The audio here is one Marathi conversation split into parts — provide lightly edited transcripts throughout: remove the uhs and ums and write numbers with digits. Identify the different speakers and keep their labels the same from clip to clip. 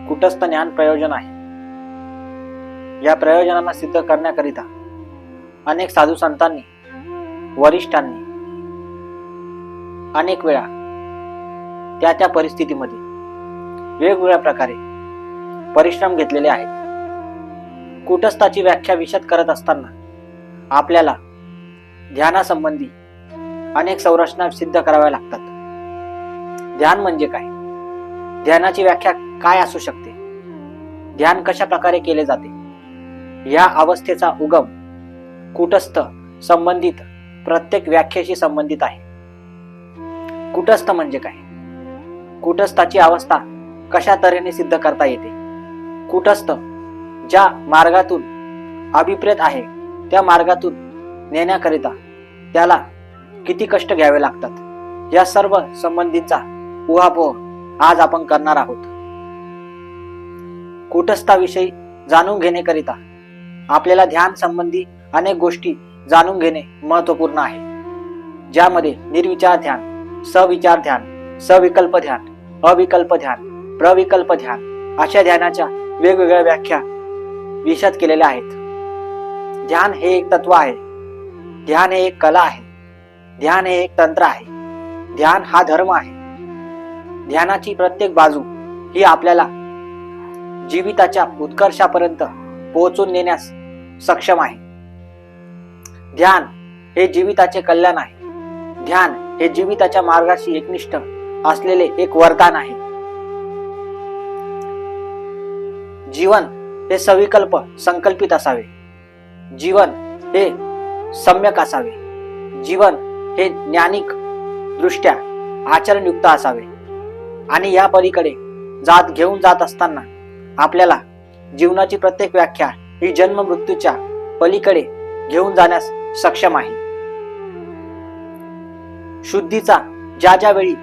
Speaker 1: कूटस्थ ज्ञान प्रयोजन आहे. या प्रयोजनांना सिद्ध करण्याकरिता अनेक साधू संतांनी, वरिष्ठांनी अनेक वेळा त्या परिस्थितीमध्ये वेगवेगळ्या प्रकारे परिश्रम घेतलेले आहेत. कूटस्थाची व्याख्या विशद करत असताना आपल्याला ध्यानासंबंधी अनेक संरचना सिद्ध कराव्या लागतात. ध्यान म्हणजे काय? ध्यानाची व्याख्या काय असू शकते? ध्यान कशा प्रकारे केले जाते? या अवस्थेचा उगम कूटस्थ संबंधित प्रत्येक व्याख्येशी संबंधित आहे. कूटस्थ म्हणजे काय? कूटस्थाची अवस्था कशा तऱ्हेने सिद्ध करता येते? कूटस्थ ज्या मार्गातून अभिप्रेत आहे त्या मार्गातून नेण्याकरिता त्याला किती कष्ट घ्यावे लागतात, या सर्व संबंधीचा उहापोह आज आपण करणार आहोत. कूटस्थाविषयी जाणून घेण्याकरिता आपल्याला ध्यान संबंधी अनेक गोष्टी जाणून घेणे महत्वपूर्ण आहे, ज्यामध्ये निर्विचार ध्यान, सविचार ध्यान, सविकल्प ध्यान, अविकल्प ध्यान, प्रविकल्प ध्यान अशा ध्यानाच्या वेगवेगळ्या व्याख्या विशद केलेल्या आहेत. ध्यान हे एक तत्व आहे. ध्यान हे एक कला आहे. ध्यान हे एक तंत्र आहे. ध्यान हा धर्म आहे. ध्यानाची प्रत्येक बाजू ही आपल्याला जीविताच्या उत्कर्षापर्यंत पोहोचून नेण्यास सक्षम आहे. ध्यान हे जीविताचे कल्याण आहे. ध्यान हे जीविताच्या मार्गाशी एकनिष्ठ असलेले एक वरदान आहे. जीवन हे सविकल्प संकल्पित असावे. जीवन हे सम्यक असावे. जीवन हे ज्ञानिक दृष्ट्या आचरणयुक्त असावे. आणि या पलीकडे घेऊन जात असताना आपल्याला जीवनाची प्रत्येक व्याख्या ही जन्म मृत्यूच्या पलीकडे घेऊन जाण्यास सक्षम आहे. शुद्धीचा ज्या वेळी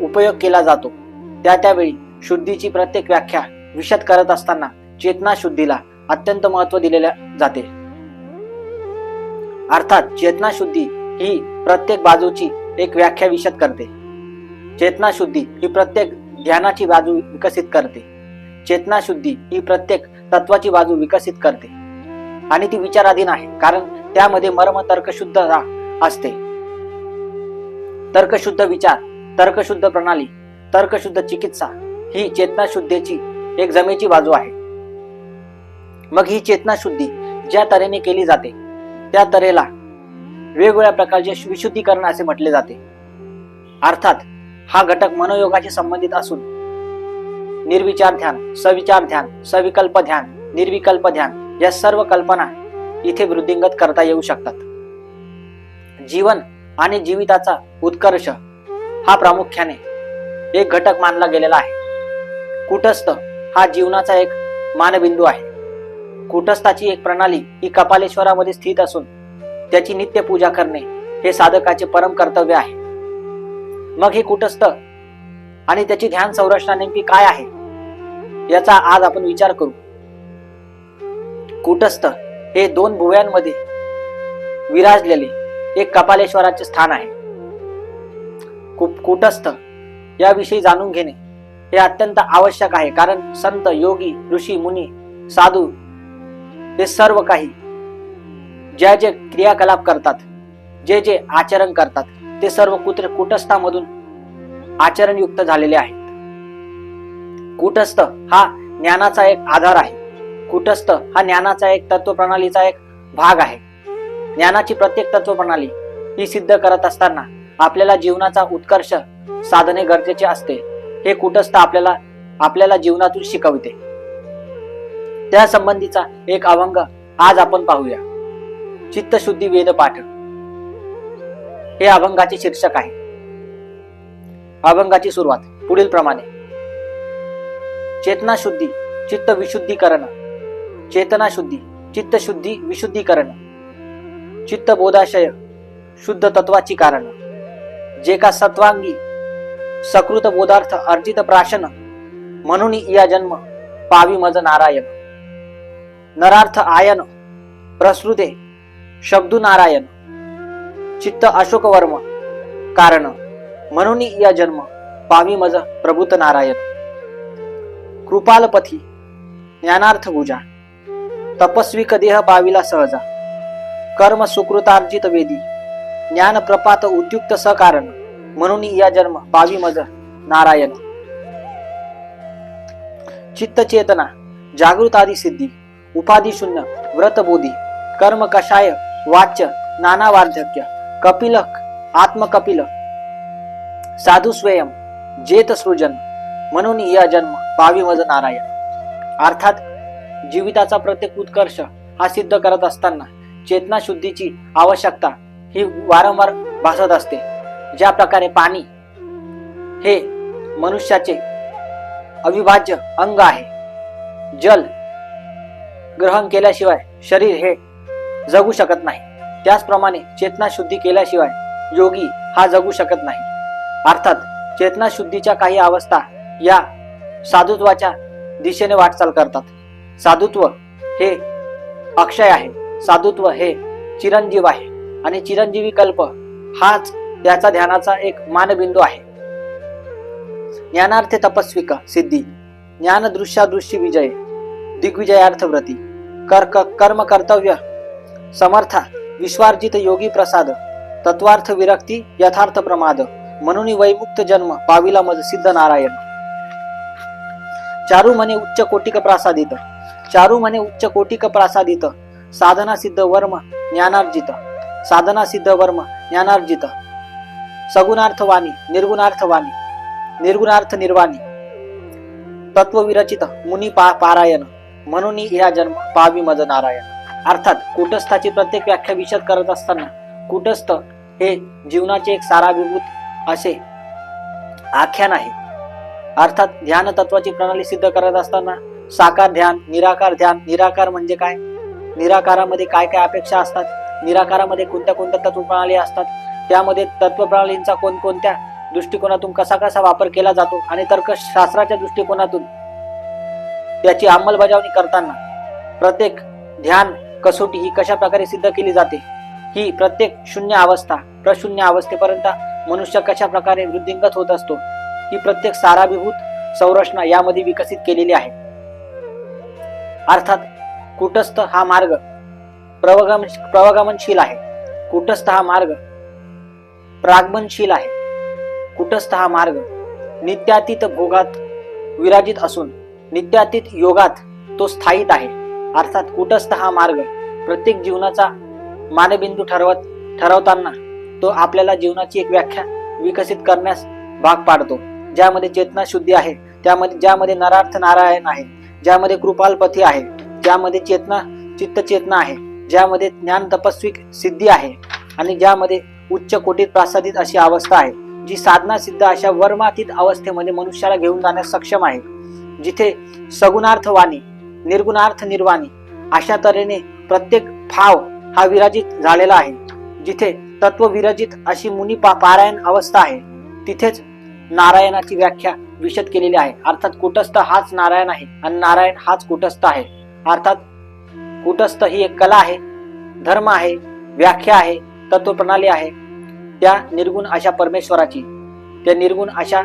Speaker 1: उपयोग केला जातो त्यावेळी शुद्धीची प्रत्येक व्याख्या विशद करत असताना चेतना शुद्धीला अत्यंत महत्व दिलेले जाते. अर्थात चेतना शुद्धी ही प्रत्येक बाजूची एक व्याख्या विशद करते. चेतना शुद्धी ही प्रत्येक ध्यानाची बाजू विकसित करते. चेतना शुद्धी ही प्रत्येक तत्वाची बाजू विकसित करते आणि ती विचाराधीन आहे, कारण त्यामध्ये मर्म तर्कशुद्ध असते. तर्कशुद्ध विचार, तर्कशुद्ध प्रणाली, तर्कशुद्ध चिकित्सा ही चेतना शुद्धीची एक जमेची बाजू आहे. मग ही चेतना शुद्धी ज्या तऱ्हेने केली जाते त्या तऱ्हेला वेगवेगळ्या प्रकारचे विशुद्धीकरण असे म्हटले जाते. अर्थात हा घटक मनोयोगाशी संबंधित असून निर्विचार ध्यान, सविचार ध्यान, सविकल्प ध्यान, निर्विकल्प ध्यान या सर्व कल्पना इथे वृद्धिंगत करता येऊ शकतात. जीवन आणि जीविताचा उत्कर्ष हा प्रामुख्याने एक घटक मानला गेलेला आहे. कूटस्थ हा जीवनाचा एक मानबिंदू आहे. कूटस्थाची एक प्रणाली ही कपालेश्वरामध्ये स्थित असून त्याची नित्य पूजा करणे हे साधकाचे परम कर्तव्य आहे. मग हे कूटस्थ आणि त्याची ध्यान संरचना नेमकी काय आहे याचा आज आपण विचार करू. कूटस्थ हे दोन भुवयांमध्ये विराजलेले एक कपालेश्वराचे स्थान आहे. कूटस्थ याविषयी जाणून घेणे हे अत्यंत आवश्यक आहे, कारण संत, योगी, ऋषी, मुनी, साधू हे सर्व काही जे क्रियाकलाप करतात, जे आचरण करतात ते सर्व कूटस्थामधून आचरणयुक्त झालेले आहेत. कूटस्थ हा ज्ञानाचा एक आधार आहे. कूटस्थ हा ज्ञानाचा एक तत्वप्रणालीचा एक भाग आहे. ज्ञानाची प्रत्येक तत्वप्रणाली ही सिद्ध करत असताना आपल्याला जीवनाचा उत्कर्ष साधने गरजेचे असते. हे कूटस्थ आपल्याला जीवनातून शिकवते. त्या संबंधीचा एक अभंग आज आपण पाहूया. चित्तशुद्धी वेदपाठ हे अभंगाचे शीर्षक आहे. अभंगाची सुरुवात पुढील प्रमाणे. चेतना शुद्धी चित्त विशुद्धीकरण, चेतना शुद्धी चित्तशुद्धी विशुद्धीकरण, चित्त बोधाशय शुद्ध तत्वाची कारण, जे का सत्वांगी सकृत बोधार्थ अर्जित प्राशन, म्हणून या जन्म पावी मज नारायण. नरार्थ आयन प्रसृते शब्दू नारायण, चित्त अशोक वर्म कारण, म्हणून या जन्म पावी मज प्रभूत नारायण. कृपालपथी ज्ञानार्थ भुजा, तपस्विक देह पाविला सहजा, कर्म सुकृतार्जित वेदी, ज्ञान प्रपात उद्युक्त सकारण, म्हणून या जन्म पावी मज नारायण. चित्त चेतना जागृत आदी सिद्धी, उपाधी शून्य व्रत बोधी, कर्म कषाय वाच्य नाना वार्धक्य, कपिल आत्मकपिल साधु स्वयं जेत सृजन, म्हणून या जन्म पावी मज नारायण. अर्थात जीविताचा प्रत्येक उत्कर्ष हा सिद्ध करत असताना चेतना शुद्धीची आवश्यकता ही वारंवार भासत असते. ज्या प्रकारे पाणी हे मनुष्याचे अविभाज्य अंग आहे, जल ग्रहण केल्याशिवाय शरीर हे जगू शकत नाही, त्याचप्रमाणे चेतना शुद्धी केल्याशिवाय योगी हा जगू शकत नाही. अर्थात चेतना शुद्धीच्या काही अवस्था या साधुत्वाच्या दिशेने वाटचाल करतात. साधुत्व हे अक्षय आहे, साधुत्व हे चिरंजीव आहे आणि चिरंजीवी कल्प हाच त्याचा ध्यानाचा एक मानबिंदू आहे. ज्ञानार्थे तपस्विक सिद्धी, ज्ञान दृश्यादृश्य विजय, दिग्विजयार्थ व्रती, कर्म कर्तव्य समर्था, विश्वार्जित योगी प्रसाद, तत्वार्थ विरक्ती यथार्थ प्रमाद, म्हणून वैमुक्त जन्म पाविला मज सिद्ध नारायण. चारू म्हणे उच्च कोटिक प्रासादित, चारू म्हणे उच्च कोटिक प्रासादित, साधना सिद्ध वर्म ज्ञानार्जित, साधना सिद्ध वर्म ज्ञानार्जित, सगुणार्थ वाणी निर्गुणार्थ वाणी, निर्गुणार्थ निर्वाणी, तत्व विरचित मुनी पारायण, म्हणून या जन्म पावी मज नारायण. अर्थात कुटस्थाची प्रत्येक व्याख्या विशद करत असताना कुटस्थ हे जीवनाचे एक साराभिभूत असे आख्यान आहे. अर्थात ध्यान तत्वाची प्रणाली सिद्ध करत असताना साकार ध्यान, निराकार ध्यान, निराकार म्हणजे काय, निराकारामध्ये काय काय अपेक्षा असतात, निराकारामध्ये कोणत्या कोणत्या तत्व प्रणाली असतात, त्यामध्ये तत्व प्रणालींचा कोणकोणत्या दृष्टिकोनातून कसा कसा वापर केला जातो आणि तर्कशास्त्राच्या दृष्टिकोनातून त्याची अंमलबजावणी करताना प्रत्येक ध्यान कसोटी ही कशा प्रकारे सिद्ध केली जाते, ही प्रत्येक शून्य अवस्था प्रशून्य अवस्थेपर्यंत मनुष्य कशा प्रकारे वृद्धिंगत होत असतो, ही प्रत्येक साराभिभूत संरचना यामध्ये विकसित केलेली आहे. अर्थात कुटस्थ हा मार्ग प्रवगमनशील आहे, कुटस्थ हा मार्ग प्रागमनशील आहे, कुटस्थ हा मार्ग नित्यातीत भोगात विराजित असून नित्यातीत योगात तो स्थायित आहे. अर्थात कुटस्थ हा मार्ग प्रत्येक जीवनाचा मानबिंदू ठरवताना तो आपल्याला जीवनाची एक व्याख्या विकसित करण्यास भाग पाडतो, ज्यामध्ये चेतना शुद्धी आहे, ज्यामध्ये नरार्थ नारायण आहे, ज्यामध्ये कृपालपथी आहे, ज्यामध्ये चित्त चेतना आहे, ज्यामध्ये ज्ञान तपस्वी सिद्धी आहे आणि ज्यामध्ये उच्च कोटीत प्रासादित अशी अवस्था आहे, जी साधना सिद्ध अशा वर्मातीत अवस्थेमध्ये मनुष्याला घेऊन जाण्यास सक्षम आहे, जिथे सगुणार्थ वाणी निर्गुणार्थ निर्वाणी अशा तऱ्हेने प्रत्येक भाव हा विराजित झालेला आहे, जिथे तत्व विरजित अशी मुनी पारायण अवस्था आहे, तिथेच नारायणाची व्याख्या विशद केलेली आहे. अर्थात कुटस्थ हाच नारायण आहे आणि नारायण हाच कुटस्थ आहे. अर्थात कुटस्थ ही एक कला आहे, धर्म आहे, व्याख्या आहे, तत्व प्रणाली आहे त्या निर्गुण अशा परमेश्वराची, त्या निर्गुण अशा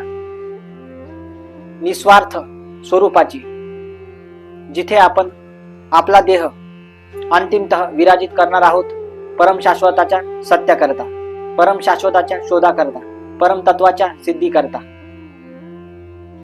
Speaker 1: निस्वार्थ स्वरूपाची, जिथे आपण आपला देह अंतिमतः विराजित करणार आहोत परम शाश्वताच्या सत्याकरता, परम शाश्वताच्या शोधाकरता, परम तत्वाच्या सिद्धी करता.